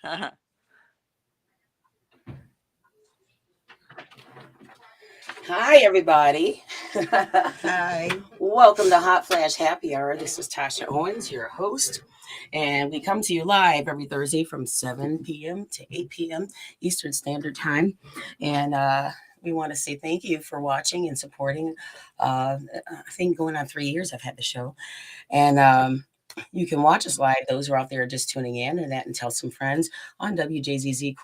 Hi, everybody. Hi. Welcome to Hot Flash Happy Hour. This is Tasha Owens, your host, and we come to you live every Thursday from 7 p.m. to 8 p.m. Eastern Standard Time. And we want to say thank you for watching and supporting. I think going on 3 years I've had the show. And you can watch us live, those who are out there just tuning in, and tell some friends on WJZZ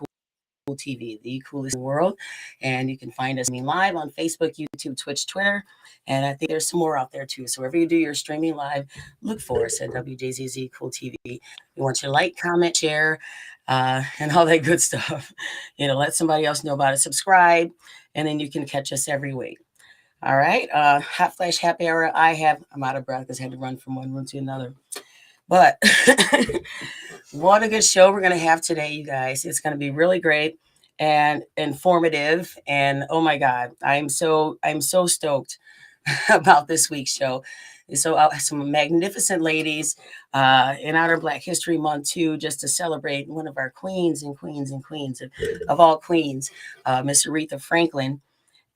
TV, the coolest in the world. And you can find us live on Facebook, YouTube, Twitch, Twitter. And I think there's some more out there too. So wherever you do your streaming live, look for us at WJZZ Cool TV. We want you to like, comment, share, and all that good stuff. Let somebody else know about it. Subscribe, and then you can catch us every week. All right. Hot Flash Happy Hour. I'm out of breath because I had to run from one room to another. But what a good show we're going to have today, you guys. It's going to be really great and informative. And oh my God, I'm so stoked about this week's show. So some magnificent ladies in Honor Black History Month too, just to celebrate one of our queens of all queens, Miss Aretha Franklin.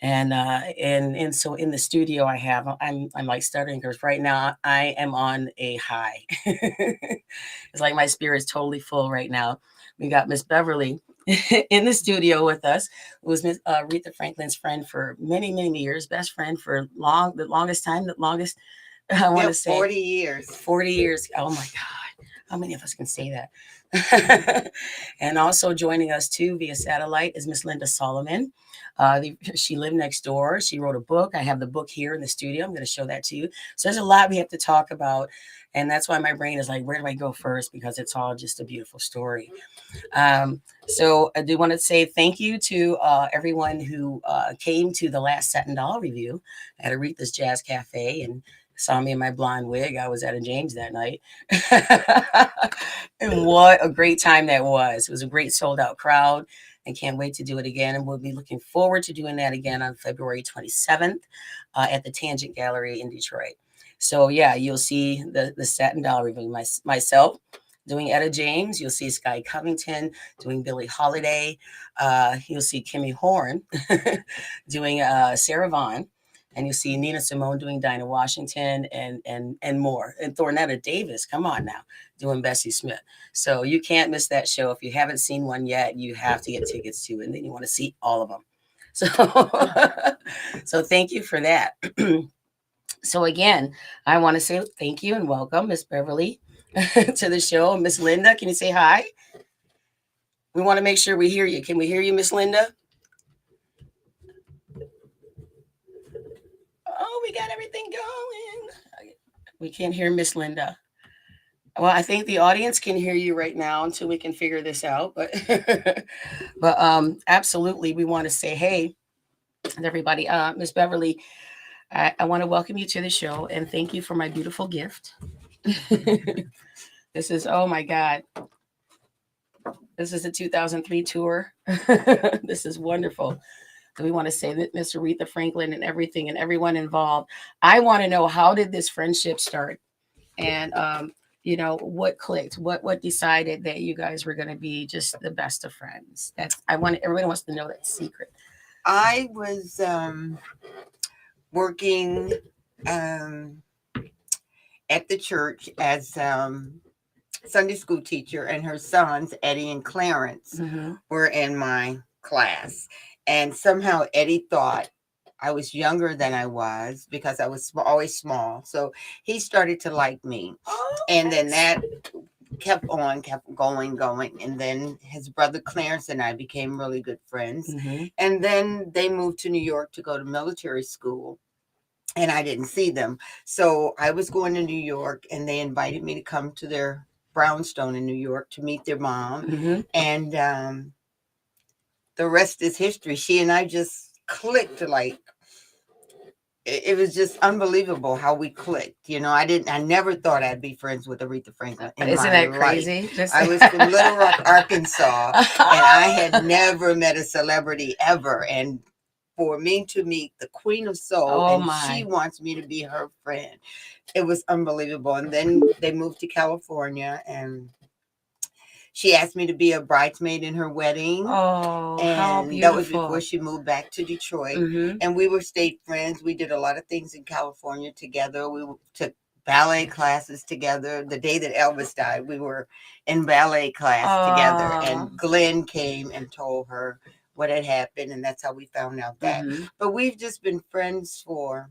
And so in the studio I'm like stuttering because right now I am on a high. It's like my spirit's totally full right now. We got Miss Beverly in the studio with us, who was Miss Aretha Franklin's friend for many years, best friend for the longest time, I want to say 40 years. 40 years. Oh my God. How many of us can say that? And also joining us too via satellite is Miss Linda Solomon. She lived next door. She wrote a book. I have the book here in the studio. I'm going to show that to you. So there's a lot we have to talk about. And that's why my brain is like, where do I go first? Because it's all just a beautiful story. So I do want to say thank you to everyone who came to the last Satin Doll review at Aretha's Jazz Cafe and saw me in my blonde wig. I was at a James that night. And what a great time that was. It was a great sold out crowd. I can't wait to do it again. And we'll be looking forward to doing that again on February 27th at the Tangent Gallery in Detroit. So yeah, you'll see the Satin Doll review. Myself doing Etta James. You'll see Sky Covington doing Billie Holiday. You'll see Kimmy Horn doing Sarah Vaughan. And you'll see Nina Simone doing Dinah Washington and more. And Thornetta Davis, come on now, doing Bessie Smith. So you can't miss that show. If you haven't seen one yet, you have to get tickets to it. And then you want to see all of them. So thank you for that. So again, I want to say thank you and welcome Miss Beverly to the show. Miss Linda, can you say hi? We want to make sure we hear you. Can we hear you, Miss Linda? Oh, we got everything going. We can't hear Miss Linda. Well, I think the audience can hear you right now until we can figure this out. But absolutely, we want to say hey to everybody. Miss Beverly, I want to welcome you to the show and thank you for my beautiful gift. This is, oh my God. This is a 2003 tour. This is wonderful. We want to say that Miss Aretha Franklin and everything and everyone involved. I want to know, how did this friendship start? And what clicked? What decided that you guys were going to be just the best of friends? Everybody wants to know that secret. I was working at the church as Sunday school teacher, and her sons, Eddie and Clarence, were in my class. And somehow Eddie thought I was younger than I was because I was always small. So he started to like me. And then that kept going. And then his brother Clarence and I became really good friends. And then they moved to New York to go to military school. And I didn't see them. So I was going to New York, and they invited me to come to their brownstone in New York to meet their mom. And the rest is history. She and I just clicked. Like, it was just unbelievable how we clicked. I never thought I'd be friends with Aretha Franklin in Isn't my that crazy? I was from Little Rock, Arkansas, and I had never met a celebrity ever. And for me to meet the Queen of Soul, she wants me to be her friend, it was unbelievable. And then they moved to California, and She asked me to be a bridesmaid in her wedding. Oh, how And that was before beautiful. she moved back to Detroit. Mm-hmm. And we were state friends. We did a lot of things in California together. We took ballet classes together. The day that Elvis died, we were in ballet class together. Uh, And Glenn came and told her what had happened. And that's how we found out that. mm-hmm. But we've just been friends for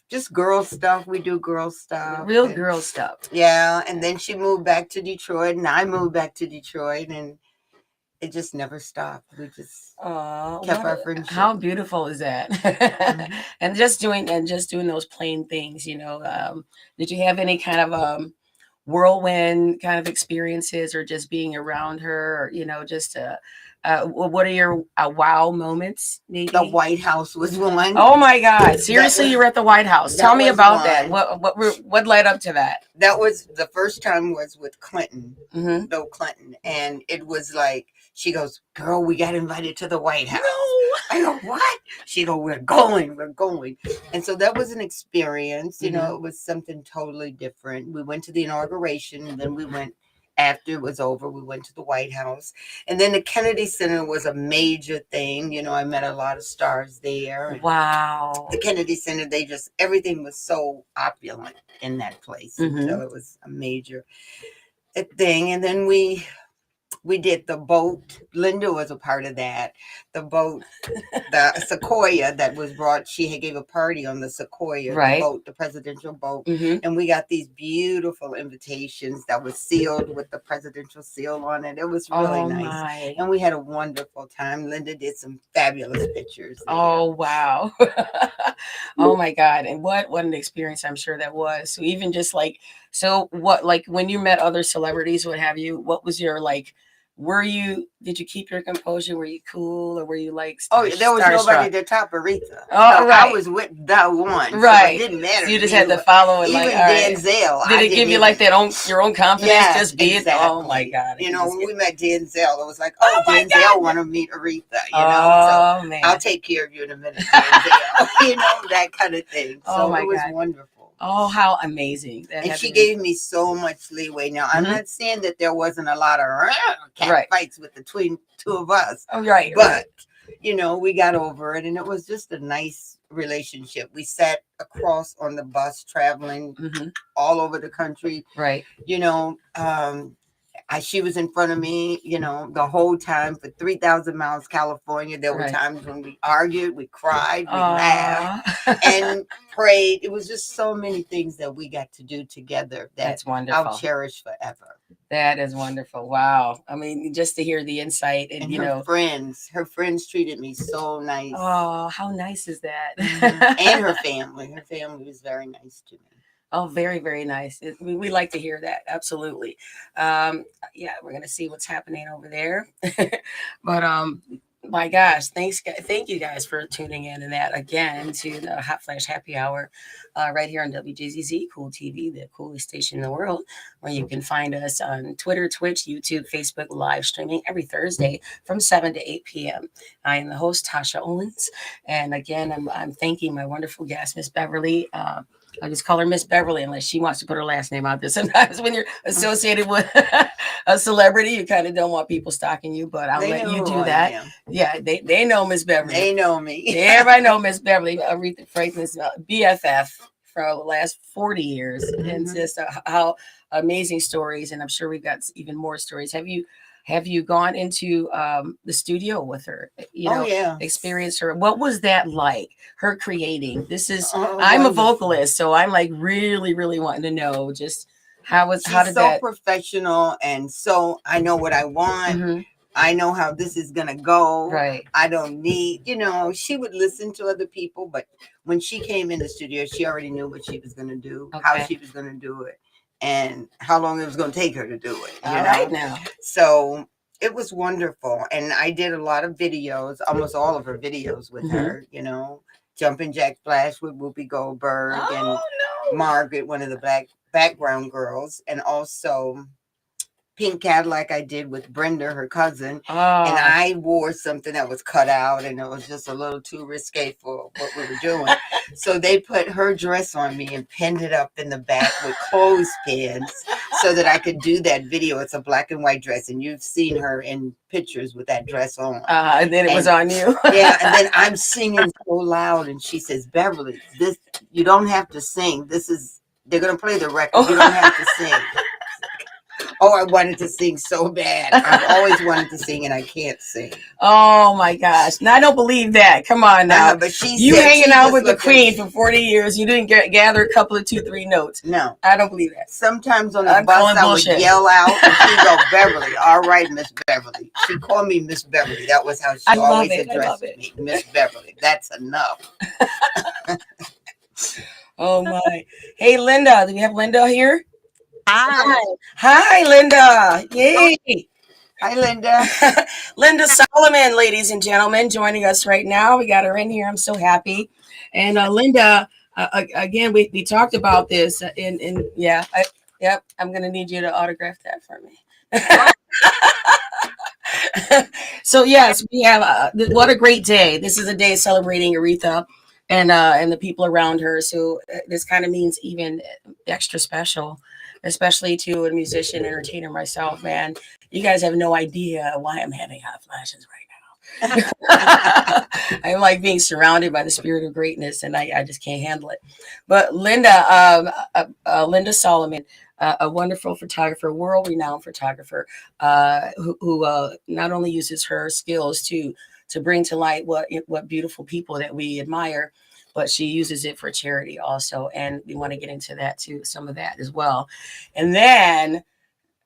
just girl stuff. We do girl stuff. Real And girl stuff. yeah. And then she moved back to Detroit, and I moved back to Detroit. And it just never stopped. We just kept our friendship. How beautiful is that? Mhm. And just doing those plain things, you know. Did you have any kind of whirlwind kind of experiences, or just being around her, or you know, just what are your wow moments? Maybe The White House was one. Oh my God! Seriously, was- you were at the White House. that Tell me was about that. one. What led up to that? That was the first time was with Clinton, Mm-hmm. Bill Clinton, and it was like she goes, "Girl, we got invited to the White House." I go, "What?" She go, we're going," and so that was an experience. You know, it was something totally different. We went to the inauguration, and then we went. After it was over, we went to the White House. And then the Kennedy Center was a major thing. You know, I met a lot of stars there. Wow. The Kennedy Center, everything was so opulent in that place. And so it was a major thing. And then we did the boat. Linda was a part of that. The boat, the Sequoia that was brought. She had gave a party on the Sequoia, Right. the boat, the presidential boat, and we got these beautiful invitations that was sealed with the presidential seal on it. It was really nice, and we had a wonderful time. Linda did some fabulous pictures. There. Oh wow! Oh my God! And what an experience I'm sure that was. So even just like what like when you met other celebrities, what have you? What was your like? Did you keep your composure? Were you cool, or were you like there was nobody to top Aretha. Oh, so right. I was with the one. Right. So it didn't matter. So you just had to follow it. Even like, Denzel. Did it give you like your own confidence? Yes, just be exactly. it. Oh my God. You know, when we met Denzel, it was like, Denzel want to meet Aretha. You know, oh so man. I'll take care of you in a minute, Denzel. You know, that kind of thing. So it was wonderful. Oh, how amazing. And she gave me so much leeway. Now, I'm not saying that there wasn't a lot of cat fights between two of us. Oh, right. But, you know, we got over it, and it was just a nice relationship. We sat across on the bus traveling all over the country. Right. You know, she was in front of me, you know, the whole time for 3,000 miles, California. There were times when we argued, we cried, we laughed, and prayed. It was just so many things that we got to do together that's wonderful. I'll cherish forever. That is wonderful. Wow. I mean, just to hear the insight and you know, her friends treated me so nice. Oh, how nice is that? And her family was very nice to me. Oh, very, very nice. We like to hear that. Absolutely. Yeah, we're going to see what's happening over there. But my gosh, thank you guys for tuning in and that again to the Hot Flash Happy Hour right here on WJZZ Cool TV, the coolest station in the world, where you can find us on Twitter, Twitch, YouTube, Facebook, live streaming every Thursday from 7 to 8 p.m. I am the host, Tasha Owens. And again, I'm thanking my wonderful guest, Miss Beverly. I just call her Miss Beverly unless she wants to put her last name out there. Sometimes when you're associated with a celebrity, you kind of don't want people stalking you, but I'll let you do that. Yeah, they know Miss Beverly. They know me. Everybody know Miss Beverly. Aretha Franklin's BFF for the last 40 years. And just how amazing stories. And I'm sure we've got even more stories. Have you gone into the studio with her? You know, experienced her. What was that like? Her creating. This is. I'm a vocalist, so I'm like really, really wanting to know just how did that? So professional, and so I know what I want. I know how this is gonna go. Right. I don't need. You know, she would listen to other people, but when she came in the studio, she already knew what she was gonna do, how she was gonna do it, and how long it was going to take her to do it. You know? Right now. So it was wonderful. And I did a lot of videos, almost all of her videos with her, you know, Jumping Jack Flash with Whoopi Goldberg and Margaret, one of the black background girls. And also pink Cadillac I did with Brenda, her cousin, and Oh, I wore something that was cut out, and it was just a little too risque for what we were doing. So they put her dress on me and pinned it up in the back with clothespins so that I could do that video. It's a black and white dress, and you've seen her in pictures with that dress on. and then it was on you. Yeah, and then I'm singing so loud, and she says, "Beverly, this you don't have to sing. They're gonna play the record. You don't have to sing." Oh, I wanted to sing so bad. I've always wanted to sing, and I can't sing. Oh my gosh! Now I don't believe that. Come on now, But you hanging out with the Queen for 40 years. You didn't gather a couple of 2-3 notes. No, I don't believe that. Sometimes on the bus I would yell out, and she'd go, "Beverly, all right, Miss Beverly." She called me Miss Beverly. That was how she always addressed me, Miss Beverly. That's enough. Oh my! Hey, Linda, do we have Linda here? Hi. Hi, Linda. Yay. Hi, Linda. Linda Solomon, ladies and gentlemen, joining us right now. We got her in here. I'm so happy. And Linda, again, we talked about this yep, I'm going to need you to autograph that for me. So yes, we have what a great day. This is a day celebrating Aretha and the people around her. So this kind of means even extra special, especially to a musician, entertainer myself, man. You guys have no idea why I'm having hot flashes right now. I'm like being surrounded by the spirit of greatness, and I just can't handle it. But Linda, Linda Solomon, a wonderful photographer, world-renowned photographer, who not only uses her skills to bring to light what beautiful people that we admire, but she uses it for charity also. And we want to get into that too, some of that as well. And then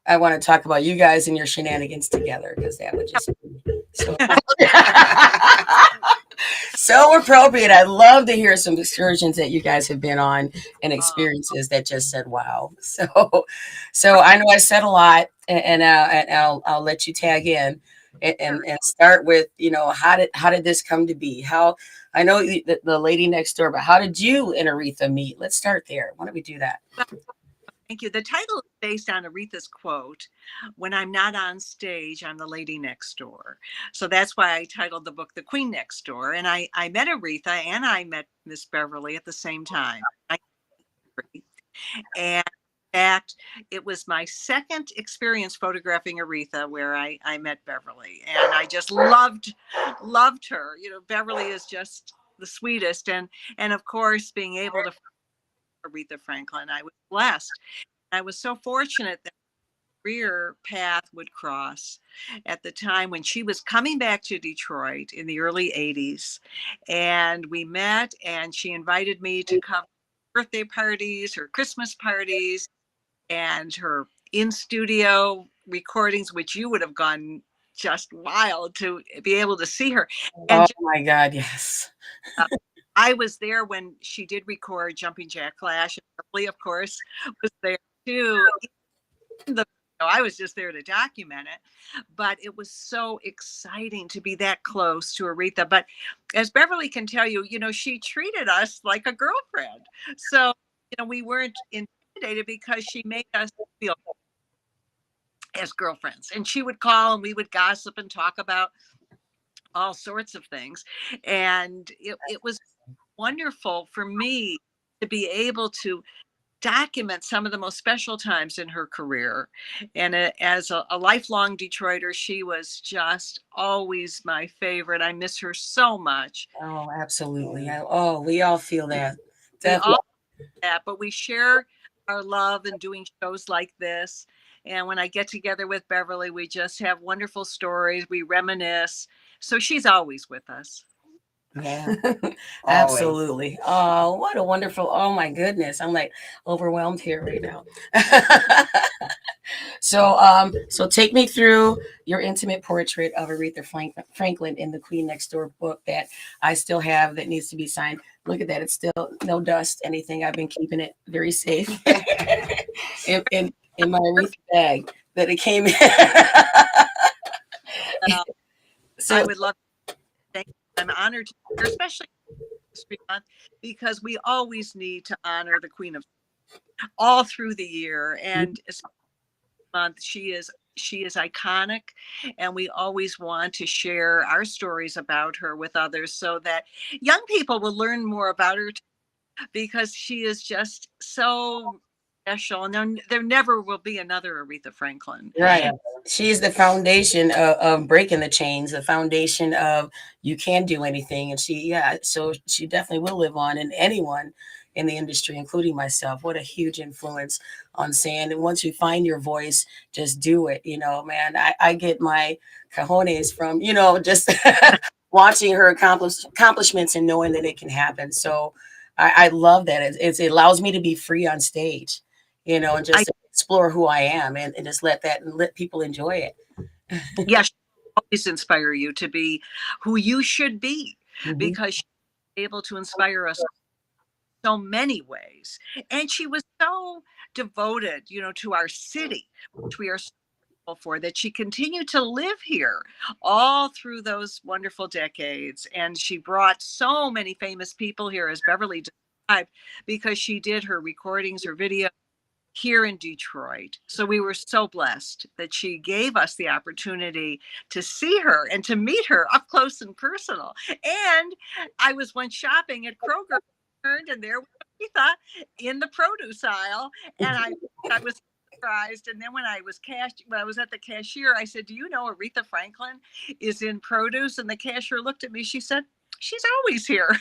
I want to talk about you guys and your shenanigans together, because that would just be so so appropriate. I'd love to hear some excursions that you guys have been on and experiences that just said wow. So I know I said a lot, and I'll let you tag in and start with, how did this come to be? How I know the lady next door, but how did you and Aretha meet? Let's start there. Why don't we do that? Thank you. The title is based on Aretha's quote, "When I'm not on stage, I'm the lady next door." So that's why I titled the book The Queen Next Door. And I met Aretha and I met Miss Beverly at the same time. And in fact, it was my second experience photographing Aretha where I met Beverly. And I just loved her. Beverly is just the sweetest. And of course, being able to Aretha Franklin, I was blessed. I was so fortunate that career path would cross at the time when she was coming back to Detroit in the early 80s. And we met, and she invited me to come to birthday parties, her Christmas parties, and her in-studio recordings, which you would have gone just wild to be able to see her. And oh my God, yes. I was there when she did record Jumping Jack Flash. And Beverly, of course, was there too. I was just there to document it, but it was so exciting to be that close to Aretha. But as Beverly can tell you, she treated us like a girlfriend. So, we weren't intimidated because she made us feel as girlfriends. And she would call and we would gossip and talk about all sorts of things. And it was wonderful for me to be able to document some of the most special times in her career. And as a lifelong Detroiter, she was just always my favorite. I miss her so much. Oh, absolutely. We all feel that. Definitely. We all feel that, but we share our love in doing shows like this. And when I get together with Beverly, we just have wonderful stories. We reminisce. So she's always with us. Yeah, absolutely. Oh, what a wonderful, oh my goodness. I'm like overwhelmed here right now. So take me through your intimate portrait of Aretha Franklin in the Queen Next Door book that I still have, that needs to be signed. Look at that. It's still no dust, anything. I've been keeping it very safe in my Aretha bag that it came in. So I would love to thank you. I'm honored to be here, especially History Month, because we always need to honor the Queen of all through the year. And month. She is iconic, and we always want to share our stories about her with others so that young people will learn more about her, because she is just so special, and there never will be another Aretha Franklin. Right. She's the foundation of breaking the chains, the foundation of you can do anything. And so she definitely will live on in anyone in the industry, including myself. What a huge influence on saying, and once you find your voice, just do it. Man, I get my cojones from, just watching her accomplishments and knowing that it can happen. So I love that. It allows me to be free on stage, and just explore who I am and just let people enjoy it. Yes, always inspire you to be who you should be, because she's able to inspire us so many ways. And she was so devoted, to our city, which we are so grateful for, that she continued to live here all through those wonderful decades. And she brought so many famous people here, as Beverly described, because she did her recordings, her videos here in Detroit. So we were so blessed that she gave us the opportunity to see her and to meet her up close and personal. And I was once shopping at Kroger, and there was Aretha in the produce aisle, and I was surprised. And then when I was at the cashier, I said, "Do you know Aretha Franklin is in produce?" And the cashier looked at me. She said, "She's always here."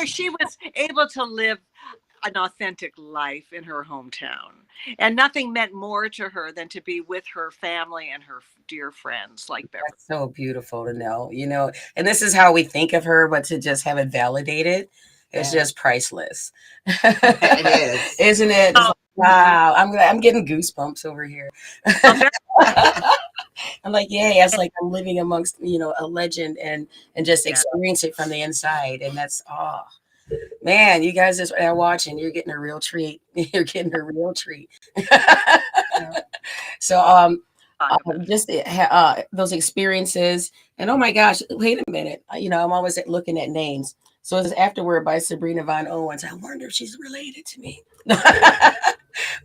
She was able to live an authentic life in her hometown, and nothing meant more to her than to be with her family and her dear friends like Beverly. That's so beautiful to know, and this is how we think of her, but to just have it validated, it's just priceless. It is, isn't it? It's wow, I'm getting goosebumps over here. I'm like, yay, it's like I'm living amongst, a legend and just experience it from the inside. And that's, man, you guys just are watching, you're getting a real treat. You're getting a real treat. So, just those experiences, and oh my gosh, wait a minute. I'm always looking at names. So it's Afterward by Sabrina Von Owens. I wonder if she's related to me.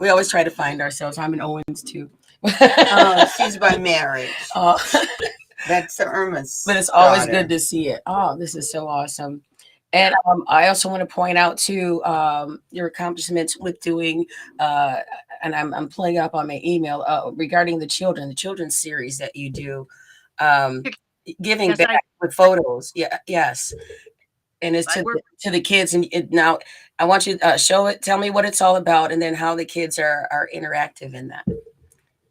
We always try to find ourselves. I'm an Owens too. She's by marriage. That's Irma's. But it's always good to see it. Oh, this is so awesome. And I also want to point out too your accomplishments with doing, and I'm pulling up on my email regarding the children's series that you do, giving back with photos. Yeah, yes, and it's to the kids. And now I want you to show it. Tell me what it's all about, and then how the kids are interactive in that.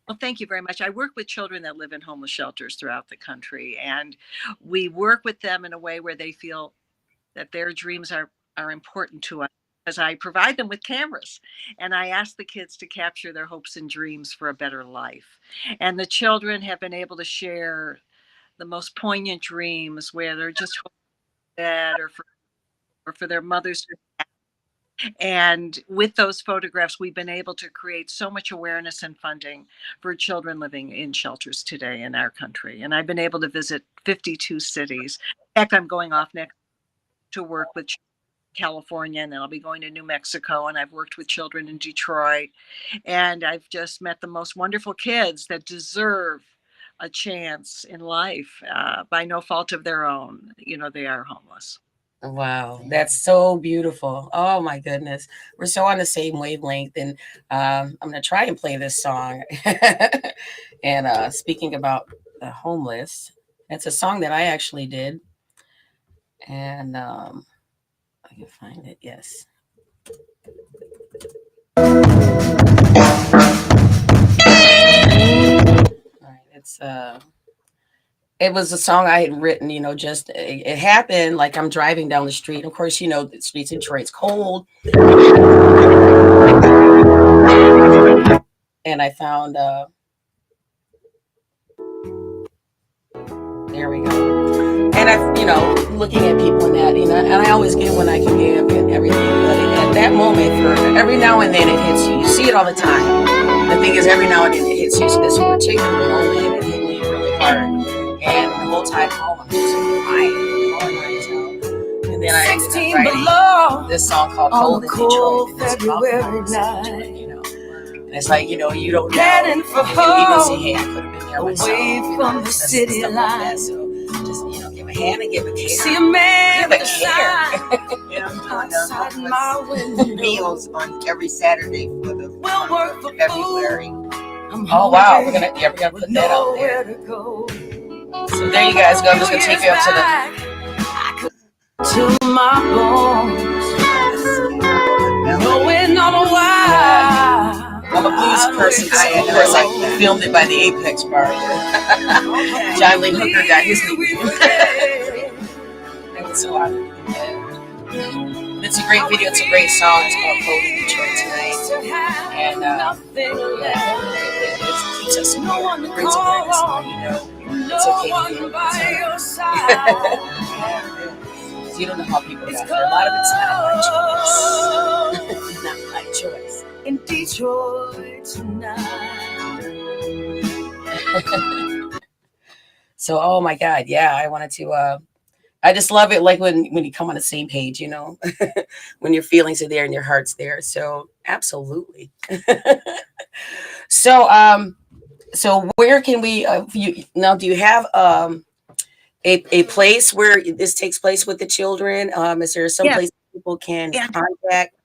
Well, thank you very much. I work with children that live in homeless shelters throughout the country, and we work with them in a way where they feel that their dreams are important to us, because I provide them with cameras, and I ask the kids to capture their hopes and dreams for a better life. And the children have been able to share the most poignant dreams where they're just dead, or for their mothers. And with those photographs, we've been able to create so much awareness and funding for children living in shelters today in our country. And I've been able to visit 52 cities. In fact, I'm going off next to work with California, and then I'll be going to New Mexico, and I've worked with children in Detroit, and I've just met the most wonderful kids that deserve a chance in life by no fault of their own. They are homeless. Wow, that's so beautiful. Oh my goodness. We're so on the same wavelength. And I'm going to try and play this song. And speaking about the homeless, it's a song that I actually did. And I can find it. Yes. All right, it was a song I had written, just it happened like I'm driving down the street. Of course, the streets of Detroit's cold. And I found, there we go. And looking at people in that, and I always give when I can give and everything. But at that moment, for every now and then it hits you. You see it all the time. The thing is, every now and then it hits you. So this particular moment, it hit me really hard. And the whole time home, I'm just crying. And then I ended up writing this song called Cold in Detroit. February night. And it's like, you know, you don't know. Heading for You even home, say, hey, I could have been there myself. away You know, from the that's city stuff line. like that. So just, you know, give a hand and give a care. See a man Give a with a care. sign And I'm doing outside my homeless window. meals on every Saturday for the We'll month work of for February. I'm Oh, wow. We're hungry, going to put with that out nowhere there. to go. So there you guys go. I'm just going to take you up to the... To my bones, knowing all the while. I'm a blues person, so of course I filmed it by the Apex Bar. John Lee Hooker got his name. That was so awesome. It's a great video. It's a great song. It's called Holy Detroit Tonight. And it keeps us in here. It brings awareness. You know, it's okay to feel it. You don't know how people got there. A lot of it's not my choice. Not my choice. In Detroit tonight. So, oh my God, yeah, I wanted to. I just love it, like when you come on the same page, you know, when your feelings are there and your heart's there. So, absolutely. So, so where can we? Now, do you have a place where this takes place with the children? Is there some place people can contact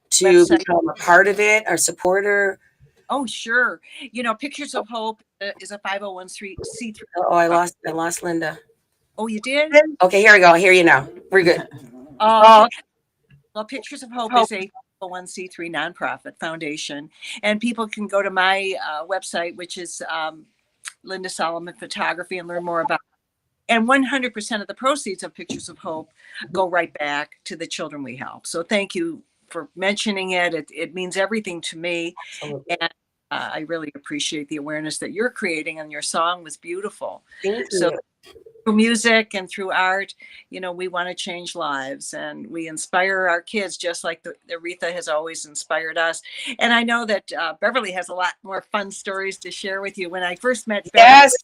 to become a part of it or supporter? Oh, sure. You know, Pictures of Hope is a 501c3. Oh, I lost Linda. Oh, you did? Okay, here we go. I hear you now. We're good. Well, Pictures of Hope is a 501c3 nonprofit foundation, and people can go to my website, which is Linda Solomon Photography, and learn more about it. And 100% of the proceeds of Pictures of Hope go right back to the children we help. So thank you for mentioning it. It means everything to me. Absolutely. And I really appreciate the awareness that you're creating, and your song was beautiful. Thank you. So through music and through art, you know, we want to change lives, and we inspire our kids just like the Aretha has always inspired us. And I know that Beverly has a lot more fun stories to share with you. When I first met Beverly, Yes,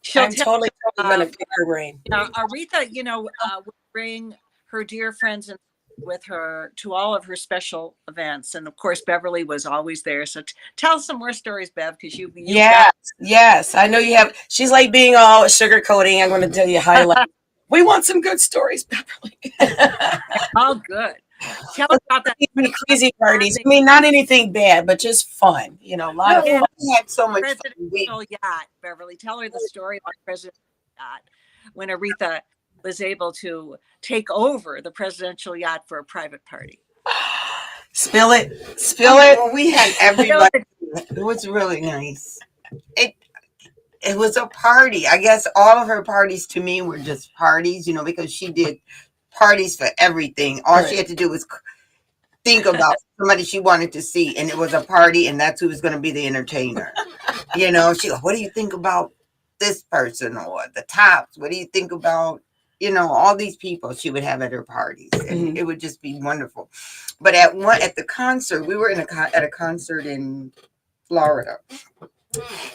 she'll I'm tell totally going to pick her brain. Aretha, you know, would bring her dear friends and with her to all of her special events, and of course Beverly was always there. So tell some more stories, Bev, because you yes, I know you have. She's like being all sugarcoating. I'm going to tell you highlight. We want some good stories, Beverly. all good. Tell us about that. Crazy parties. I mean, not anything bad, but just fun. You know, a lot of fun. We had so much fun. Presidential yacht, Beverly. Tell her the story about presidential yacht when Aretha was able to take over the presidential yacht for a private party. Spill it. Well, we had everybody. It was really nice. It was a party. I guess all of her parties to me were just parties, you know, because she did parties for everything. All she had to do was think about somebody she wanted to see, and it was a party, and that's who was going to be the entertainer. You know, she goes, what do you think about this person, or the Tops? What do you think about, you know, all these people she would have at her parties, and it would just be wonderful. But at the concert, we were at a concert in Florida,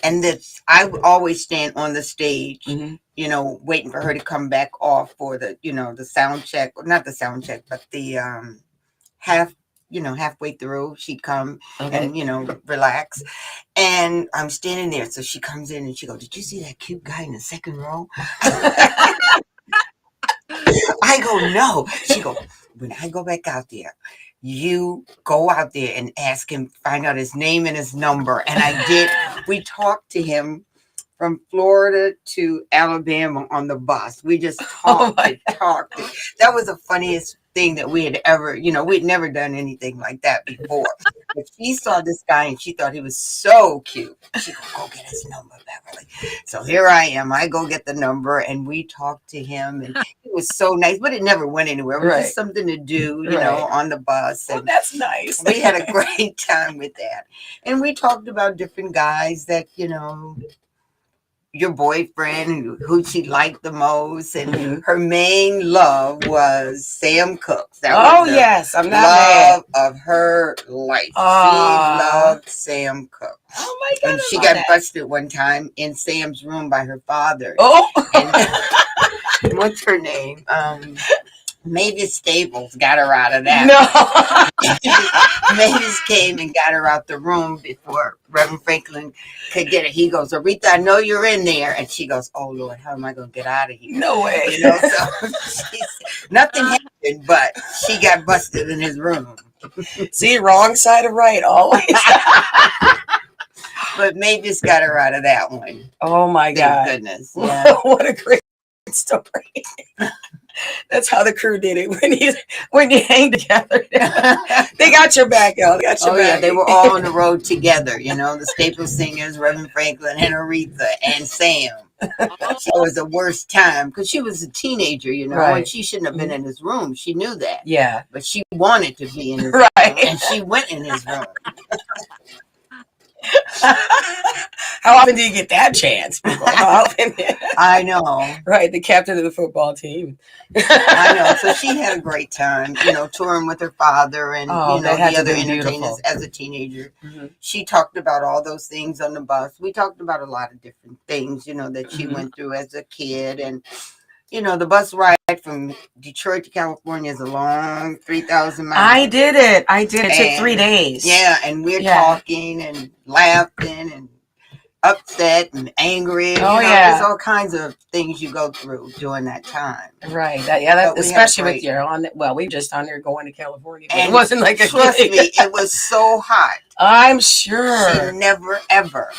and I would always stand on the stage, you know, waiting for her to come back off for the, you know, the sound check, not the sound check, but the halfway through she'd come and, you know, relax. And I'm standing there. So she comes in and she goes, did you see that cute guy in the second row? I go, no. She goes, when I go back out there, you go out there and ask him, find out his name and his number. And I did. We talked to him from Florida to Alabama on the bus. We just talked and talked. That was the funniest thing that we had ever, you know, we'd never done anything like that before. But she saw this guy and she thought he was so cute. She go get his number, Beverly. So here I am. I go get the number and we talked to him, and it was so nice, but it never went anywhere. It was just something to do, you know, on the bus. And that's nice. We had a great time with that. And we talked about different guys that, you know, your boyfriend, who she liked the most, and her main love was Sam Cooke. That was the I'm not love of her life. She loved Sam Cooke. Oh my God! And she got busted one time in Sam's room by her father. Oh, and what's her name? Mavis Staples got her out of that. No. Mavis came and got her out the room before Reverend Franklin could get her. He goes, Aretha, I know you're in there. And she goes, oh, Lord, how am I going to get out of here? No way. You know, so nothing happened, but she got busted in his room. See, wrong side of right always. But Mavis got her out of that one. Oh my Thank God. goodness. Yeah. What a great story. That's how the crew did it. When you hang together, they got your back, y'all. They got your Oh back. yeah, they were all on the road together. You know, the Staple Singers, Reverend Franklin, and Aretha, and Sam. It was the worst time because she was a teenager, you know, Right. and she shouldn't have been in his room. She knew that, Yeah. but she wanted to be in his Right. room, and she went in his room. How often do you get that chance, people? How often? I know. Right, the captain of the football team. I know. So she had a great time, you know, touring with her father and, Oh, you know, that had the to other be entertainers beautiful. as a teenager. Mhm. She talked about all those things on the bus. We talked about a lot of different things, you know, that she Mhm. went through as a kid. And, you know, the bus ride from Detroit to California is a long 3,000 miles. I did it. It took 3 days. Yeah, and we're talking and laughing and upset and angry. Oh, you know, yeah. There's all kinds of things you go through during that time. Right. But we had a Especially with great- your on. Well, we just on there going to California. But And it wasn't like a trust gig. me, it was so hot. I'm She sure. never, ever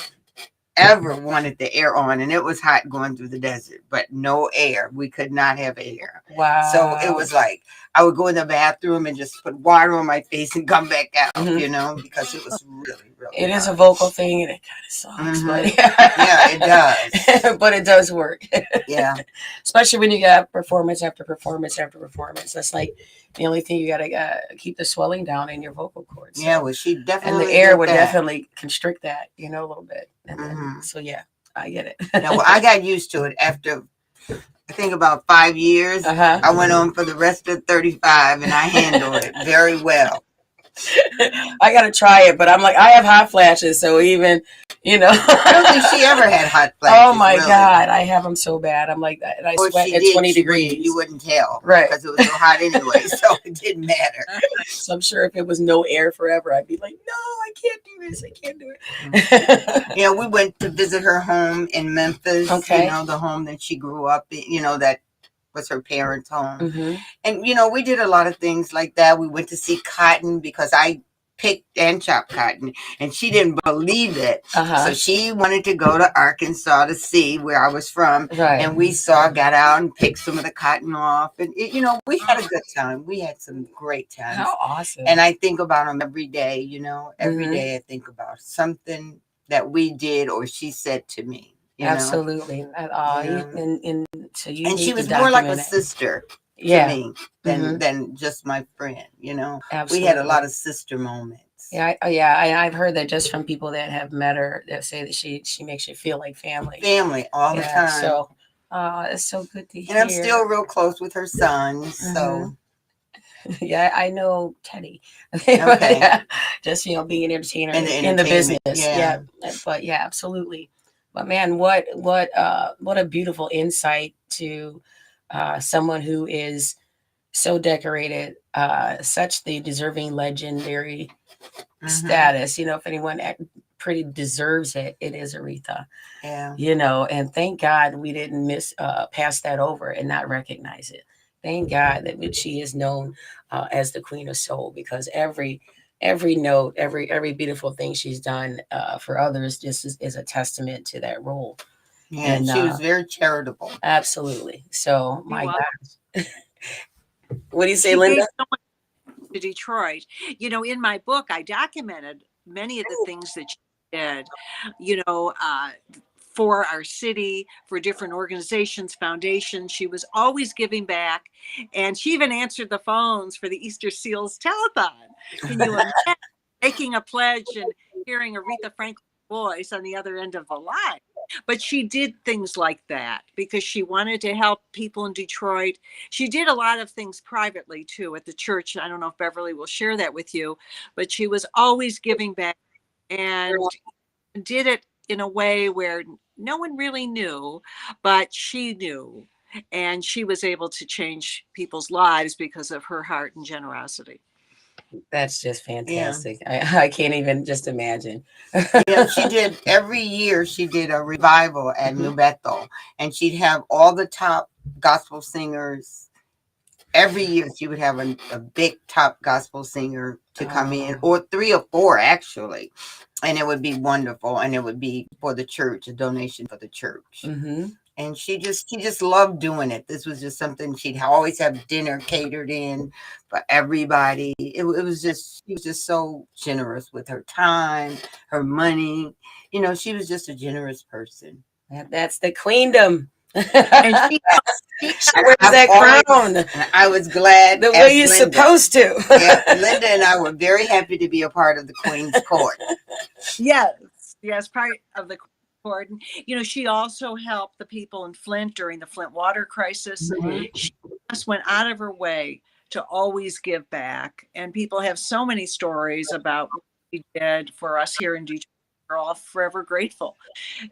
wanted the air on, and it was hot going through the desert, but no air. We could not have air. Wow. So it was like I would go in the bathroom and just put water on my face and come back out, Mhm. you know, because it was really, really It is a hot. vocal thing, and it kind of sucks, Mhm. but Yeah, it does. but it does work. Yeah. Especially when you got performance after performance after performance. That's like the only thing you got to keep the swelling down in your vocal cords. Yeah, So. well, she And definitely the air did would that. definitely constrict that, you know, a little bit. And then, Mhm. so yeah, I get it. Now, well, I got used to it after, I think, about 5 years. Uh-huh. I went on for the rest of 35, and I handled it very well. I gotta try it, but I'm like, I have hot flashes, so even, you know. I don't think she ever had hot flashes. Oh my really. God, I have them so bad. I'm like that, and I Or if sweat she at did, 20 degrees. You wouldn't tell, Right. Because it was so hot anyway, so it didn't matter. So I'm sure if it was no air forever, I'd be like, no, I can't do this. I can't do it. Yeah, we went to visit her home in Memphis. Okay. You know, the home that she grew up in. You know, that was her parents' home. Mhm. And you know, we did a lot of things like that. We went to see cotton because I picked and chopped cotton, and she didn't believe it. Uh-huh. So she wanted to go to Arkansas to see where I was from. Right. And we got out and picked some of the cotton off. And, you know, we had a good time. We had some great times. How awesome. And I think about them every day, you know. Every Mhm. day I think about something that we did or she said to me. You Absolutely. know? And so you And need she to was more like a document it. sister to Yeah. me than just my friend, you know. Absolutely. We had a lot of sister moments. Yeah, I've heard that just from people that have met her that say that she makes you feel like family. Family all the time. So it's so good to hear. And I'm still real close with her sons. So yeah, I know Teddy. Okay. Yeah, just being an entertainer And the in the business. entertainment, Yeah. But yeah, absolutely. But man, what a beautiful insight to someone who is so decorated, such the deserving legendary status. You know, if anyone pretty deserves it, it is Aretha. Yeah. You know, and thank God we didn't pass that over and not recognize it. Thank God that she is known as the Queen of Soul, because every note, every beautiful thing she's done for others just is a testament to that role. Yeah, and she was very charitable. Absolutely. So my God. What do you say, She Linda? gave so much to Detroit. You know, in my book, I documented many of the things that she did, you know, for our city, for different organizations, foundations. She was always giving back. And she even answered the phones for the Easter Seals telethon. Can you imagine making a pledge and hearing Aretha Franklin's voice on the other end of the line? But she did things like that because she wanted to help people in Detroit. She did a lot of things privately too at the church. I don't know if Beverly will share that with you, but she was always giving back and did it in a way where no one really knew, but she knew. and she was able to change people's lives because of her heart and generosity. That's just Yeah. fantastic. I can't even just imagine. Yeah, she did every year. She did a revival at New Mhm. Bethel, and she'd have all the top gospel singers. Every year, she would have a big top gospel singer to come in, Oh. or 3 or 4 actually, and it would be wonderful. And it would be for the church, a donation for the church. Mm-hmm. And she just loved doing it. This was just something she'd always have dinner catered in for everybody. It was just she was just so generous with her time, her money. She was just a generous person. That's the queendom. And she She And wears I've that always, crown and I was glad the as way you're Linda. supposed to. Yeah, Linda and I were very happy to be a part of the Queen's Court. yes, part of the court. She also helped the people in Flint during the Flint water crisis. Mhm. She just went out of her way to always give back, and people have so many stories about what she did for us here in Detroit. We're all forever grateful,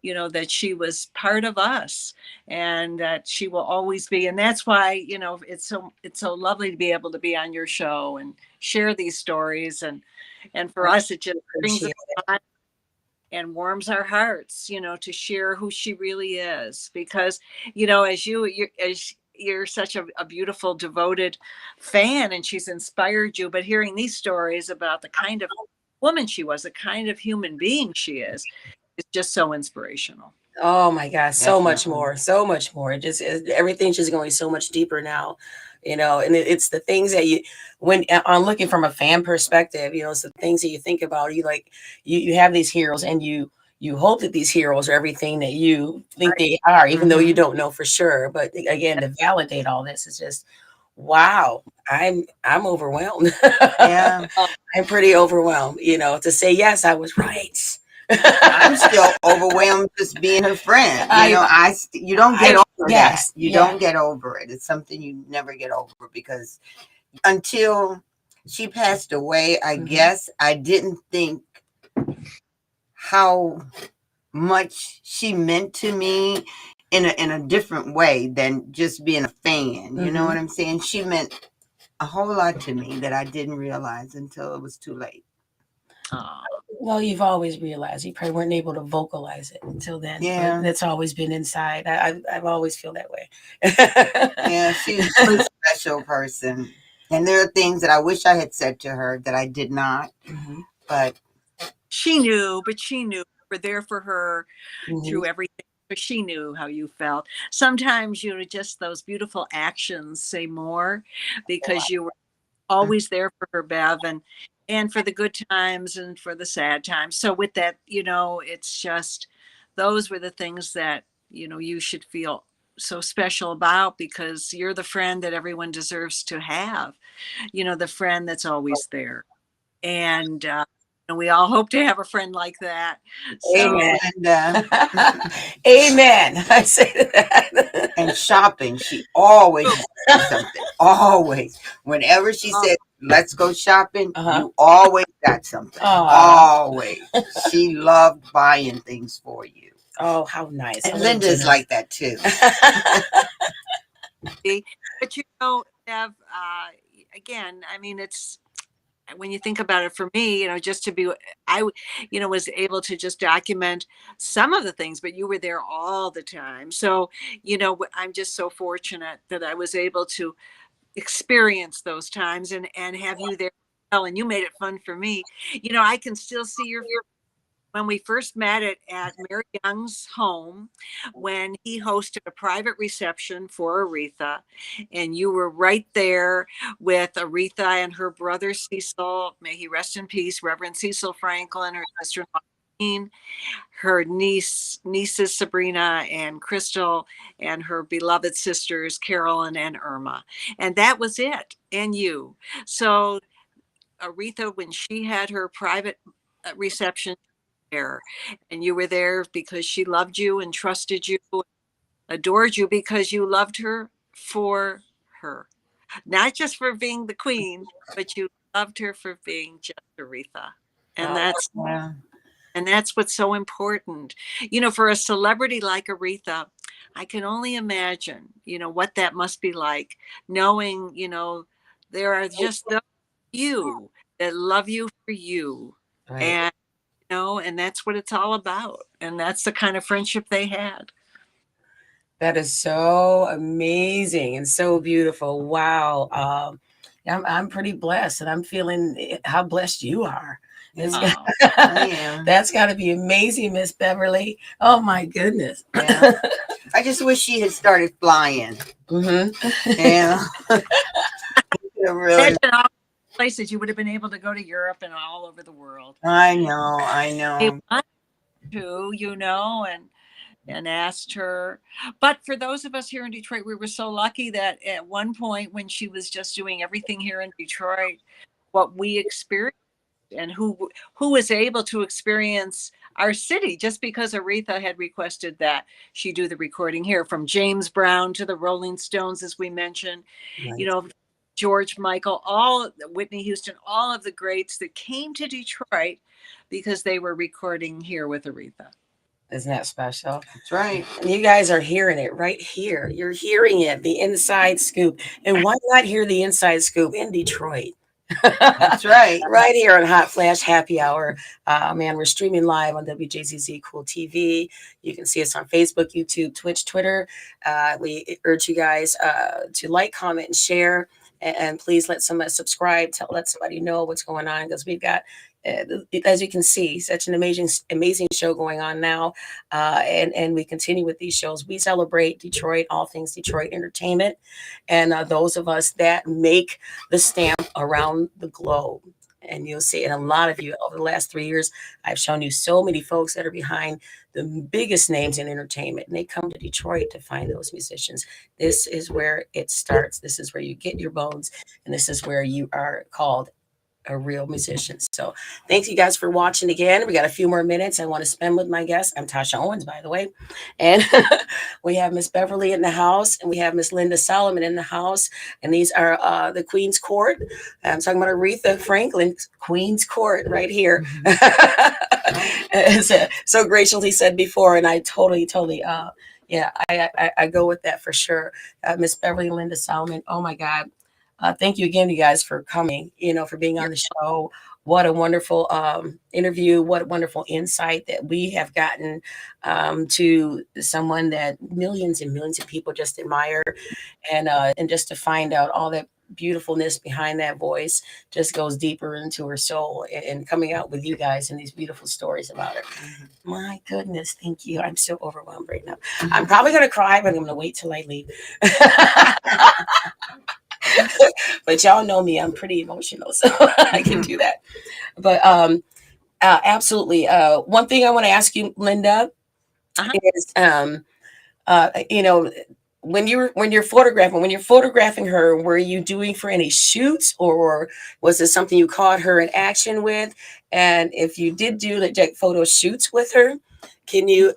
that she was part of us, and that she will always be. And that's why, it's so lovely to be able to be on your show and share these stories. And for us, it just brings us Appreciate it. on and warms our hearts, to share who she really is. Because, as you're such a beautiful, devoted fan, and she's inspired you. But hearing these stories about the kind of woman she was, the kind of human being she is just so inspirational. Oh my gosh, so much Definitely. more, so much more. Everything's just going so much deeper now, and it's the things that when I'm looking from a fan perspective, it's the things that you think about. You like, you have these heroes, and you hope that these heroes are everything that you think Right. they are, even though you Mhm. don't know for sure. But again, to validate all this is just wow. I'm overwhelmed. Yeah, Oh, I'm pretty overwhelmed, to say yes, I was right. I'm still overwhelmed just being her friend. I You don't get over that. yes, You yeah. don't get over it. It's something you never get over because until she passed away, I Mhm. guess I didn't think how much she meant to me in a different way than just being a fan. You know what Mhm. I'm saying? She meant a whole lot to me that I didn't realize until it was too late. oh. Well, you've always realized you probably weren't able to vocalize it until then, but Yeah. that's always been inside. I've always feel that way. Yeah, she's a special person. And there are things that I wish I had said to her that I did not. Mhm. But She knew, but she knew we were there for her Mhm. through everything. But she knew how you felt. Sometimes, just those beautiful actions say more, because you were always there for her, Bev, and for the good times and for the sad times. So with that, it's just those were the things that, you should feel so special about, because you're the friend that everyone deserves to have, the friend that's always there. And we all hope to have a friend like that. Amen. So Linda, Amen. I say to that. and shopping, she always did something. Always. Whenever she oh, said, let's go shopping, Uh-huh. you always got something. Aw. Always. She loved buying things for you. Oh, how nice. And How Linda is generous. like that too. but Bev, again, I mean, it's when you think about it, for me, just to be, was able to just document some of the things, but you were there all the time. So, I'm just so fortunate that I was able to experience those times and have you there. And you made it fun for me. I can still see your when we first met at Mary Young's home, when he hosted a private reception for Aretha, and you were right there with Aretha and her brother Cecil, may he rest in peace, Reverend Cecil Franklin, her sister-in-law, her nieces Sabrina and Crystal, and her beloved sisters Carolyn and Irma. And that was it, and you. So Aretha, when she had her private reception there, and you were there because she loved you and trusted you, adored you, because you loved her for her, not just for being the queen, but you loved her for being just Aretha. And Oh, that's Yeah. and that's what's so important. For a celebrity like Aretha, I can only imagine, what that must be like, knowing, there are just those few that love you for you. Right. And, and that's what it's all about. And that's the kind of friendship they had. That is so amazing and so beautiful. Wow. I'm pretty blessed, and I'm feeling how blessed you are. It's got, Oh, I am. that's got to be amazing, Miss Beverly. Oh my goodness. Yeah. I just wish she had started flying. Yeah. Really. imagine all the places you would have been able to go to Europe and all over the world. I know. I They know. want to, and asked her. But for those of us here in Detroit, we were so lucky that at one point when she was just doing everything here in Detroit, what we experienced and who was able to experience our city just because Aretha had requested that she do the recording here, from James Brown to the Rolling Stones, as we mentioned, Right. George Michael, all Whitney Houston, all of the greats that came to Detroit because they were recording here with Aretha. Isn't that special? That's right. And you guys are hearing it right here. You're hearing it, the inside scoop. And why not hear the inside scoop in Detroit? That's right. Right here on Hot Flash Happy Hour. Man, we're streaming live on WJZZ Cool TV. You can see us on Facebook, YouTube, Twitch, Twitter. We urge you guys to like, comment, and share. And please let somebody subscribe. Let somebody know what's going on, because we've got, as you can see, such an amazing show going on now. And we continue with these shows. We celebrate Detroit, all things Detroit entertainment, and those of us that make the stamp around the globe. And you'll see, and a lot of you over the last 3 years, I've shown you so many folks that are behind the biggest names in entertainment, and they come to Detroit to find those musicians. This is where it starts. This is where you get your bones, and this is where you are called a real musician. So thanks you guys for watching again. We got a few more minutes I want to spend with my guest. I'm Tasha Owens, by the way. And we have Miss Beverly in the house, and we have Miss Linda Solomon in the house. And these are the Queen's Court. I'm talking about Aretha Franklin's Queen's Court right here. As so graciously said before, and I totally, I go with that for sure. Miss Beverly and Linda Solomon. Oh my God. Thank you again, you guys, for coming, for being on the show. What a wonderful interview. What a wonderful insight that we have gotten to someone that millions and millions of people just admire. And just to find out all that beautifulness behind that voice just goes deeper into her soul, and coming out with you guys and these beautiful stories about her. My goodness, thank you. I'm so overwhelmed right now. I'm probably going to cry, but I'm going to wait till I leave. But y'all know me, I'm pretty emotional, so I can do that. But absolutely. One thing I want to ask you, Linda, is when you're photographing her, were you doing for any shoots, or was it something you caught her in action with? And if you did do like photo shoots with her, can you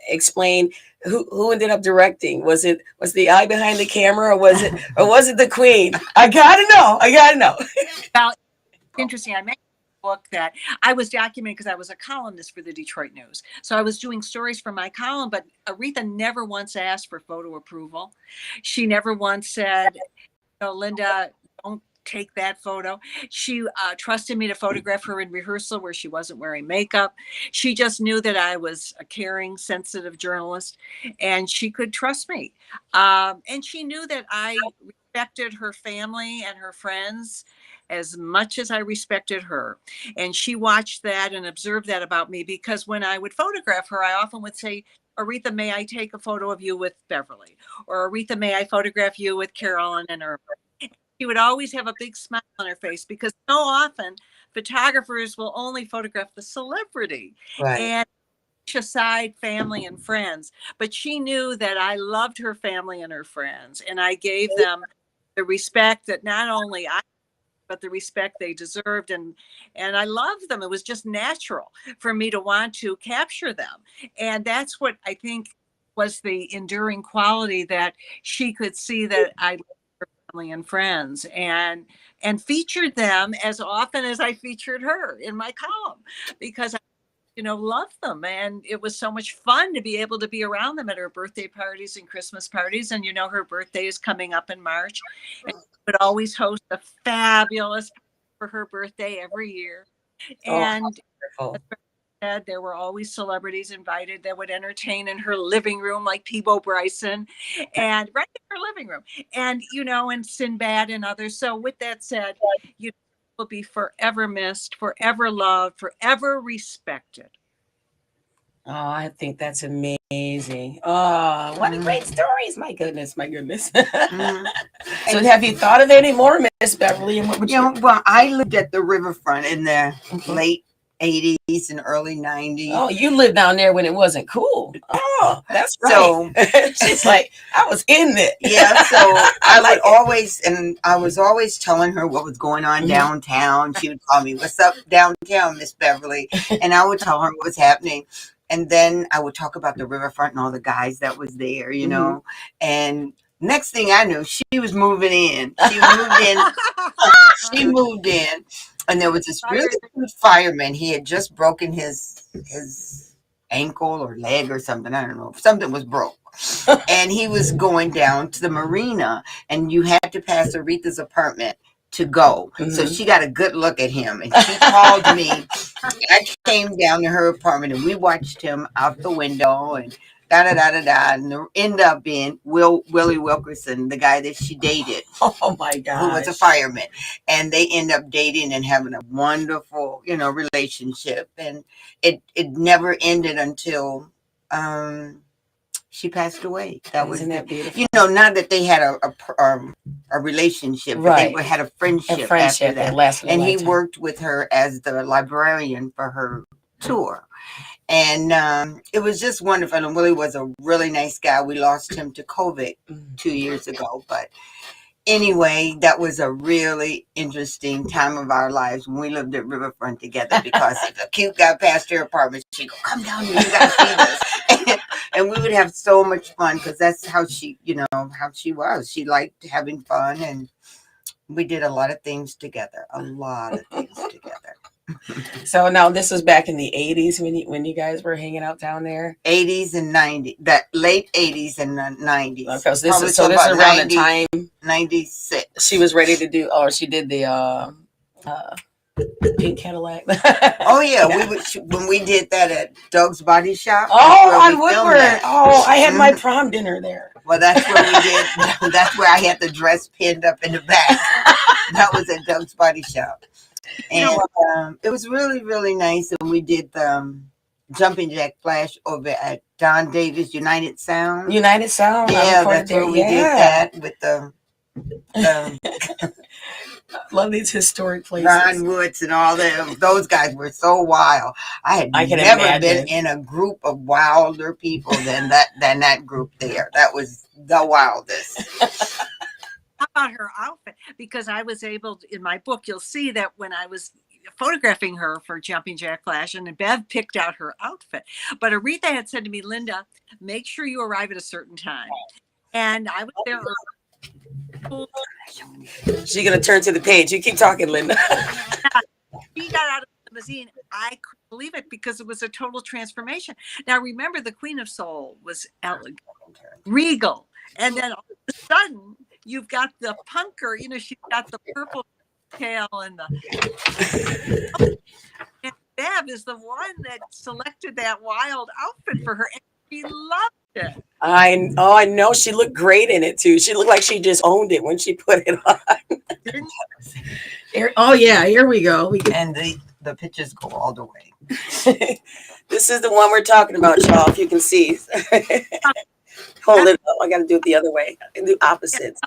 explain who ended up directing? Was the eye behind the camera, or was it the Queen? I gotta know. Well, interesting. I made a book that I was documenting because I was a columnist for the Detroit News. So I was doing stories for my column, but Aretha never once asked for photo approval. She never once said, Linda, don't take that photo. She trusted me to photograph her in rehearsal where she wasn't wearing makeup. She just knew that I was a caring, sensitive journalist, and she could trust me. And she knew that I respected her family and her friends as much as I respected her. And she watched that and observed that about me, because when I would photograph her, I often would say, Aretha, may I take a photo of you with Beverly? Or Aretha, may I photograph you with Carolyn and Irma? She would always have a big smile on her face, because so often photographers will only photograph the celebrity. Right. And aside family and friends. But she knew that I loved her family and her friends, and I gave them the respect that not only I, but the respect they deserved, and I loved them. It was just natural for me to want to capture them, and that's what I think was the enduring quality, that she could see that I loved her family and friends, and featured them as often as I featured her in my column, because loved them. And it was so much fun to be able to be around them at her birthday parties and Christmas parties. And, her birthday is coming up in March. And she would always host a fabulous party for her birthday every year. And there were always celebrities invited that would entertain in her living room, like Peebo Bryson, and right in her living room, and and Sinbad and others. So with that said, you will be forever missed, forever loved, forever respected. Oh, I think that's amazing. Oh, what a great stories. My goodness, my goodness. So have you thought of any more, Miss Beverly? And what would well, I lived at the riverfront in the late 80s and early 90s. Oh, you lived down there when it wasn't cool. Oh, that's right. So she's like, I was in it. Yeah, so I would always, and I was always telling her what was going on downtown. She would call me, "What's up downtown, Miss Beverly?" And I would tell her what was happening. And then I would talk about the riverfront and all the guys that was there, And next thing I knew, she was moving in. She moved in. And there was this really good fireman. He had just broken his ankle or leg or something. I don't know. Something was broke. And he was going down to the marina. And you had to pass Aretha's apartment to go. So she got a good look at him. And she called me. I came down to her apartment and we watched him out the window and da-da-da-da-da. And there ended up being Willie Wilkerson, the guy that she dated. Oh my God. Who was a fireman. And they end up dating and having a wonderful, relationship. And it never ended until she passed away. Isn't that beautiful? Not that they had a relationship, but they had a friendship after that. And he worked with her as the librarian for her tour. And it was just wonderful. And Willie was a really nice guy. We lost him to COVID 2 years ago. But anyway, that was a really interesting time of our lives when we lived at Riverfront together. Because if a cute guy passed her apartment, she'd go, "Come down here, you got to see this." And we would have so much fun because that's how she, how she was. She liked having fun. And we did a lot of things together. So now this was back in the 80s when you guys were hanging out down there? 80s and 90s, that late 80s and 90s. Okay, so this is around 90, the time 96. She was ready to do, or she did the pink Cadillac. Oh yeah, when we did that at Doug's Body Shop. Oh, on Woodward. Oh, I had my prom dinner there. Well, that's where we did. That's where I had the dress pinned up in the back. That was at Doug's Body Shop. And it was really, really nice. And we did the Jumping Jack Flash over at Don Davis United Sound. Yeah, that's where we did that with the love these historic places. Ron Woods and all them. Those guys were so wild. I had never been in a group of wilder people than that group there. That was the wildest. About her outfit, because I was able to, in my book, you'll see that when I was photographing her for Jumping Jack Flash, and Bev picked out her outfit. But Aretha had said to me, "Linda, make sure you arrive at a certain time." And I was there early. She's gonna turn to the page. You keep talking, Linda. She got out of the limousine. I couldn't believe it because it was a total transformation. Now remember, the Queen of Soul was elegant, regal, and then all of a sudden you've got the punker. She's got the purple tail and and Bev is the one that selected that wild outfit for her, and she loved it. I know. She looked great in it too. She looked like she just owned it when she put it on. Here we go. And the pictures go all the way. This is the one we're talking about, y'all. If you can see. Hold it up. I got to do it the other way. I can do opposites.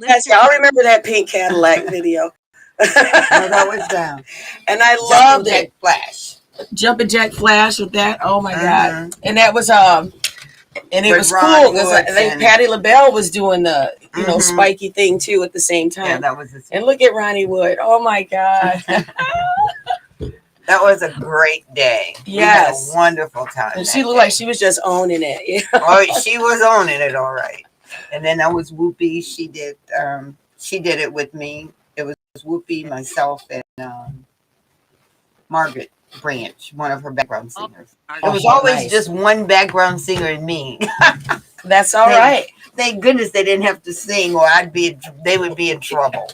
Yes, y'all remember that pink Cadillac video? That was down. And I loved it. Flash. Jumping Jack Flash with that. Oh my God. And that was and it was cool because I think Patti LaBelle was doing the spiky thing too at the same time. Yeah, that was and look at Ronnie Wood. Oh my God. That was a great day. Yes. We had a wonderful time. And she looked like she was just owning it. Oh, she was owning it all right. And then that was Whoopi. She did it with me. It was Whoopi, myself, and Margaret branch, one of her background Oh, singers. our- It was Oh, always nice. just one background singer and me. That's all They- right. Thank goodness they didn't have to sing, or they would be in trouble.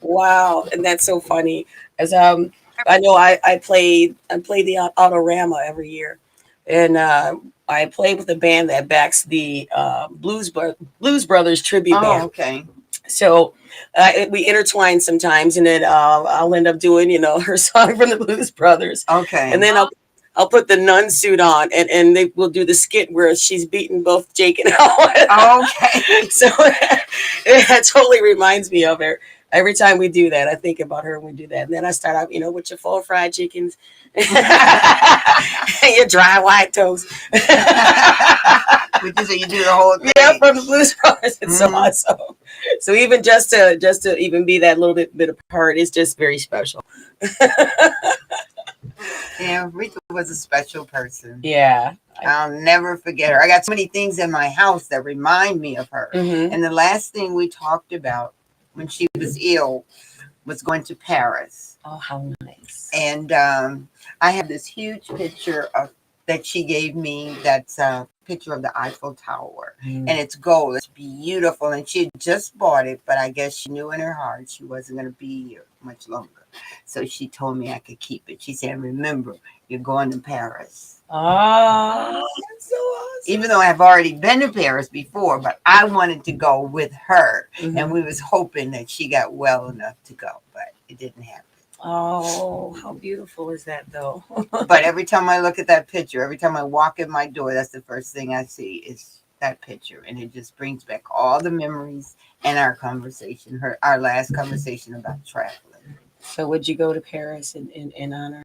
Wow, and that's so funny. As I know I play the Autorama every year, and I play with a band that backs the Blues Brothers tribute Oh, band. okay. So we intertwine sometimes, and then I'll end up doing her song from the Blues Brothers, Okay. and then I'll put the nun suit on, and they will do the skit where she's beating both Jake and Ellen. Okay. So it totally reminds me of her. Every time we do that, I think about her when we do that. And then I start out, with your full fried chickens and your dry white toast. Which is you do the whole thing. Yeah, from the Blues Brothers. It's so Mhm. awesome. So even just to even be that little bit of part, it's just very special. Yeah, Rita was a special person. Yeah. I'll never forget her. I got so many things in my house that remind me of her. Mm-hmm. And the last thing we talked about when she was ill was going to Paris. Oh, how nice. And I have this huge picture that she gave me. That's a picture of the Eiffel Tower, Mm. and it's gold. It's beautiful, and she had just bought it, but I guess she knew in her heart she wasn't going to be here much longer. So she told me I could keep it. She said, "Remember, you're going to Paris." Oh, that's so awesome. Even though I've already been to Paris before, but I wanted to go with her, Mhm. and we was hoping that she got well enough to go, but it didn't happen. Oh, how beautiful is that, though? But every time I look at that picture, every time I walk in my door, that's the first thing I see is that picture, and it just brings back all the memories and our conversation, our last conversation about traveling. So, would you go to Paris in honor?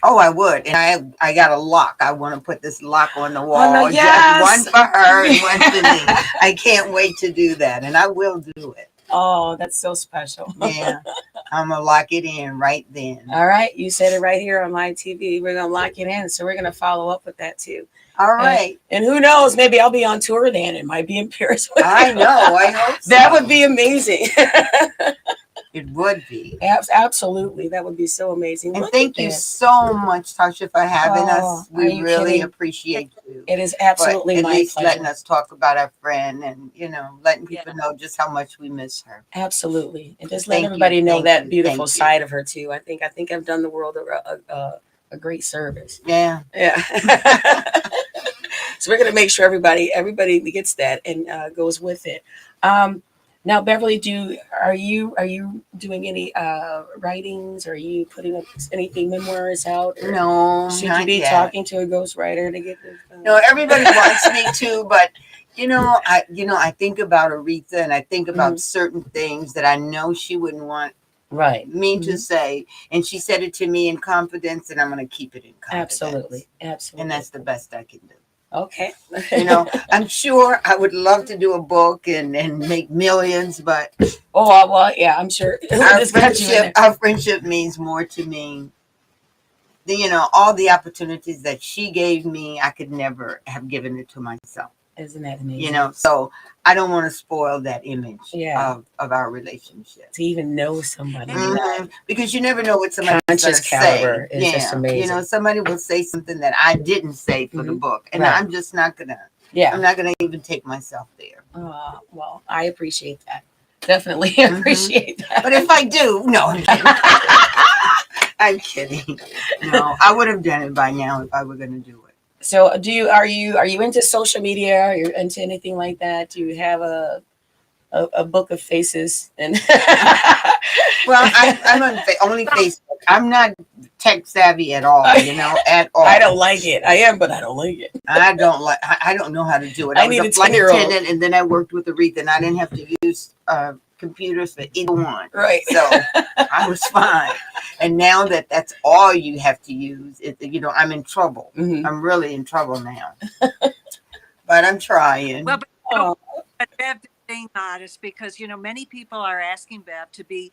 Oh, I would, and I got a lock. I want to put this lock on the wall. no, yes! Just one for her and one for me. I can't wait to do that, and I will do it. Oh, that's so special. Yeah, I'm gonna lock it in right then. All right, you said it right here on live TV. We're gonna lock it in, so we're gonna follow up with that too. All right. And who knows? Maybe I'll be on tour then. It might be in Paris. I know. I hope so. That would be amazing. It would be. Absolutely, that would be so amazing. And Look thank at you that. so much, Tasha, for having Oh, us. are We you really kidding? appreciate you. It is But absolutely at my least pleasure. letting us talk about our friend and letting Yeah. people know just how much we miss her. Absolutely, and just Thank let you, everybody know thank that you, beautiful thank you. side of her too. I think I've done the world a great service. Yeah. Yeah. So we're gonna make sure everybody gets that and goes with it. Now, Beverly, are you doing any writings? Are you putting up anything memoirs out? Or No, should you not be yet. talking to a ghostwriter to get this? No, everybody wants me to, but I think about Aretha and I think about Mhm. certain things that I know she wouldn't want Right. me to Mhm. say, and she said it to me in confidence, and I'm going to keep it in confidence. Absolutely. And that's the best I can do. Okay. I'm sure I would love to do a book and make millions, but Oh well, yeah, I'm sure. our friendship means more to me. All the opportunities that she gave me, I could never have given it to myself. Isn't that amazing? So I don't want to spoil that image Yeah. of our relationship. To even know somebody. Mhm. Because you never know what somebody's going to Conscious say. caliber is just amazing. Somebody will say something that I didn't say for the Mhm. book, and Right. I'm just not gonna. Yeah. I'm not gonna even take myself there. Well, I appreciate that. Definitely Mhm. appreciate that. But if I do, no, I'm kidding. I'm kidding. No, I would have done it by now if I were going to do it. So, are you into social media? Are you into anything like that? Do you have a book of faces? And Well, I'm on only Facebook. I'm not tech savvy at all. At all. I don't like it. I am, but I don't like it. I don't know how to do it. I I was need a a flight 10-year-old. attendant, and then I worked with Aretha, and I didn't have to use computers for either one. Right. So I was fine. And now that's all you have to use, I'm in trouble. Mhm. I'm really in trouble now. But I'm trying. Well, Oh, but Bev is staying modest because many people are asking Bev to be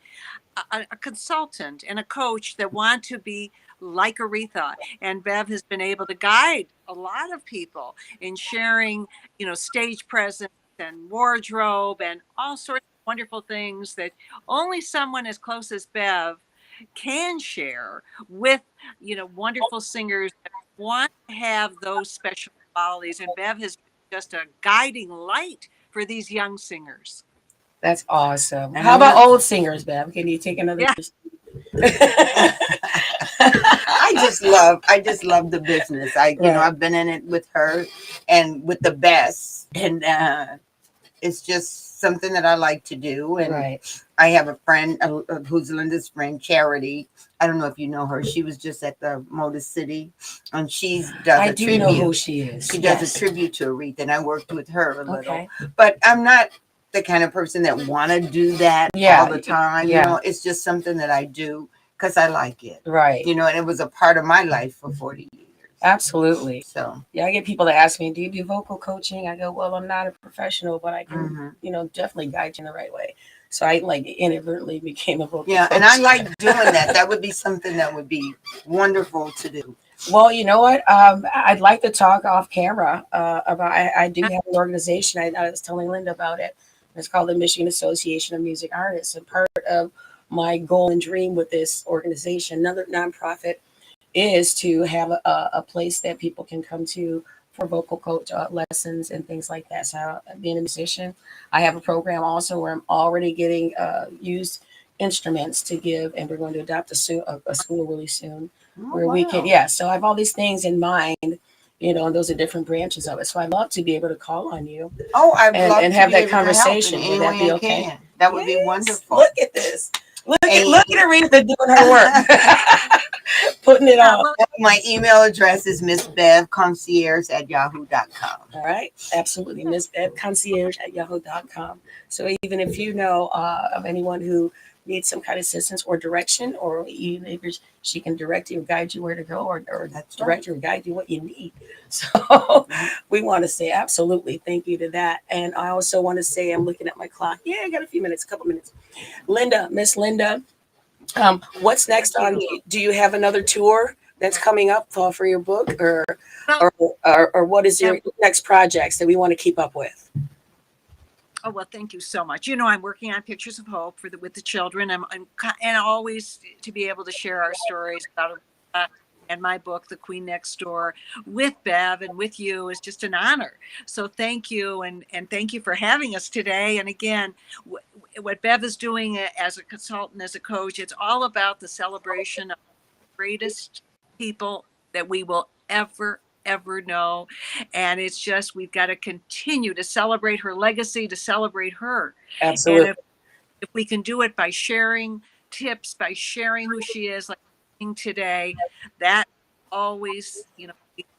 a consultant and a coach that want to be like Aretha, and Bev has been able to guide a lot of people in sharing stage presence and wardrobe and all sorts of wonderful things that only someone as close as Bev can share with, wonderful singers that want to have those special qualities. And Bev has been just a guiding light for these young singers. That's awesome. And How I about want old singers, Bev? Can you take another? Yeah. I just love the business. Right. I've been in it with her and with the best, and it's just something that I like to do. And Right. I have a friend who's Linda's friend, Charity. I don't know if you know her. She was just at the Motor City, and she does I a do tribute. know who she is. She does Yes. a tribute to Aretha, and I worked with her a little. Okay. But I'm not the kind of person that want to do that Yeah, all the time. yeah. It's just something that I do because I like it. Right. And it was a part of my life for 40 years. Absolutely. So, Yeah, I get people that ask me, "Do you do vocal coaching?" I go, "Well, I'm not a professional, but I can, mhm. definitely guide you in the right way." So I like inadvertently became a vocal Yeah, coach. and I like doing that. That would be something that would be wonderful to do. Well, you know what? I'd like to talk off camera about. I do have an organization. I was telling Linda about it. It's called the Michigan Association of Music Artists, and part of my goal and dream with this organization, another nonprofit, is to have a place that people can come to for vocal coach lessons and things like that. So, being a musician, I have a program also where I'm already getting used instruments to give, and we're going to adopt a school really soon Oh, where we can, wow. yeah. So I have all these things in mind, and those are different branches of it. So I'd love to be able to call on you Oh, I'd and, love and to have be that able to help in conversation. any Would that way be I okay? can. That would be Yes. wonderful. Look at this. Look And at Aretha doing her work. Putting it Yeah, on. well, my email address is missbevconcierge@yahoo.com. All right. Absolutely. Miss Bev Concierge at yahoo.com. So even if you know of anyone who needs some kind of assistance or direction, or even if she can direct you, guide you where to go, or That's direct you or guide you what you need. So we want to say absolutely thank you to that. And I also want to say, I'm looking at my clock. Yeah, I got a couple minutes. Linda, Miss Linda, what's next on? Do you have another tour that's coming up for your book, well, or what is your next projects that we want to keep up with? oh well, thank you so much. I'm working on Pictures of Hope with the children. And always to be able to share our stories about and my book, The Queen Next Door, with Bev and with you is just an honor. So thank you, and thank you for having us today. And again, what Bev is doing as a consultant, as a coach, it's all about the celebration of the greatest people that we will ever know. And it's just, we've got to continue to celebrate her legacy, to celebrate her. And Absolutely. if we can do it by sharing tips, by sharing who she is, like today, that always, be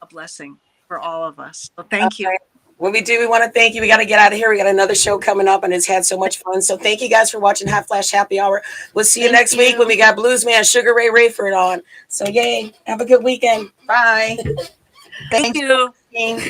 a blessing for all of us. So thank you. Okay. When we do, we want to thank you. We got to get out of here. We got another show coming up, and it's had so much fun. So thank you guys for watching Hot Flash Happy Hour. We'll see you Thank next week you. when we got Bluesman Sugar Ray Rayford on. So yay. Have a good weekend. Bye. Thank you. Thanks.